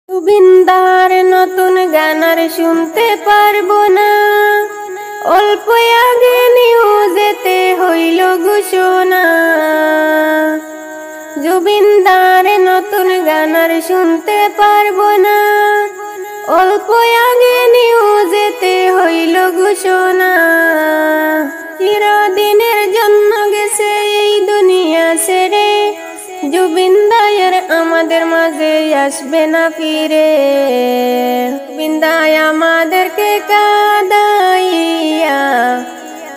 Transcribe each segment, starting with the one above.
জুবিনদার নতুন গান আর শুনতে পারবো না। অল্প আগে নিউজেতে হইল ঘোষণা। জুবিনদার নতুন গান আর শুনতে পারবো না। অল্প আগে নিউজেতে হইল ঘোষণা। চিরদিনের জন্য গেছে এই দুনিয়া ছেড়ে। জুবিনদার আমাদের মাঝে আসবে না ফিরে। জুবিনদার আমাদেরকে কাঁদাইয়া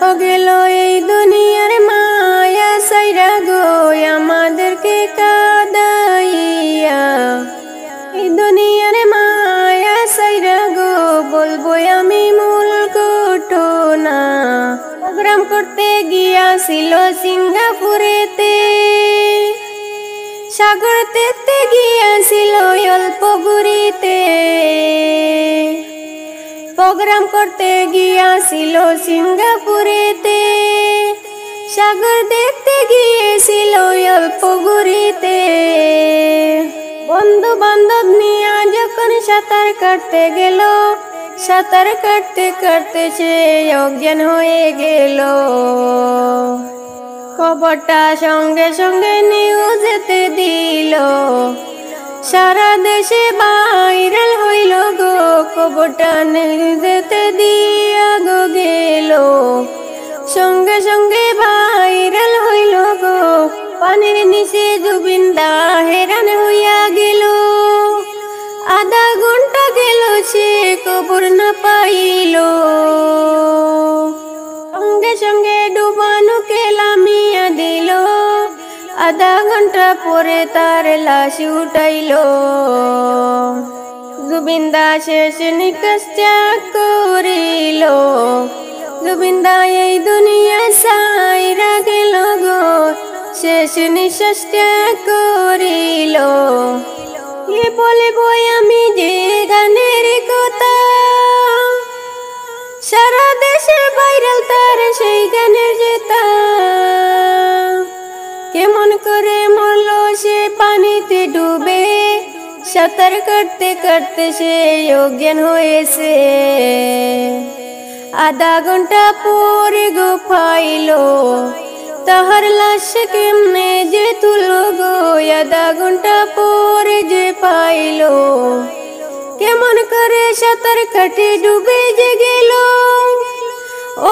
ও গেল এই দুনিয়ার মায়া সাইরা গো। আমাদেরকে কাঁদাইয়া এই দুনিয়ার মায়া সাইরা গো। বলবো আমি মূল ঘটনা। প্রোগ্রাম করতে গিয়াছিল সিঙ্গাপুরেতে। সাগর দেখতে গিয়াছিল অল্প ঘুরিতে। প্রোগ্রাম করতে গিয়াছিল সিঙ্গাপুরেতে। সাগর দেখতে গিয়েছিল অল্প ঘুরিতে। বন্ধু বান্ধব নিয়ে যখন সাঁতার কাটতে গেল, সাঁতার কাটতে কাটতে সে অজ্ঞান হয়ে গেল। খবরটা সঙ্গে সঙ্গে নিউজেতে দিল। সারা দেশে ভাইরাল হইল গো। খবরটা নিউজেতে দিয়া গো গেল। সঙ্গে সঙ্গে ভাইরাল হইল গো। পানির নিচে জুবিনদা হেরান হইয়া গেল। আধা ঘন্টা গেল সে খবর না পাইল। সঙ্গে সঙ্গে ডুবানোকে লামিয়া দিল। আধা ঘন্টা পরে তার লাশ উঠাইল। জুবিনদা শেষ নিকাশ ত্যাগ করিল। জুবিনদা এই দুনিয়া সাইরা গেল গো। শেষ নিঃশ্বাস ত্যাগ করিল। কি বলিব আমি যে গানের কথা। সারা দেশে ভাইরাল তার সেই গানের জেতা। কেমন করে মরল সে পানিতে ডুবে। সাঁতার কাটতে কাটতে সে অজ্ঞান হয়েছে। আধা ঘন্টা পরে গো পাইল তাহার লাশ কেমনে যে তুলো গো। আধা ঘন্টা পরে যে পাইল। কেমন করে সাঁতার কাটে ডুবে যে গেল।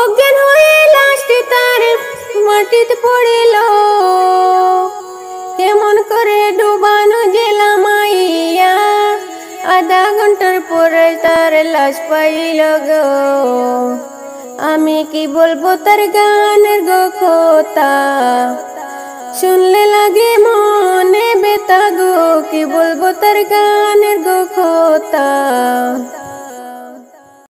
অজ্ঞান হয়ে লাশটি তার মাটিতে পড়িল। কেমন করে ডুবানো জেলামাইয়া। আধা ঘন্টার পরে তার লাশ পাইল গো। আমি কি বলবো তার গানের গো কথা। শুনলে লাগে মনে বেতা গো। কি বলবো তার গানের গো কথা।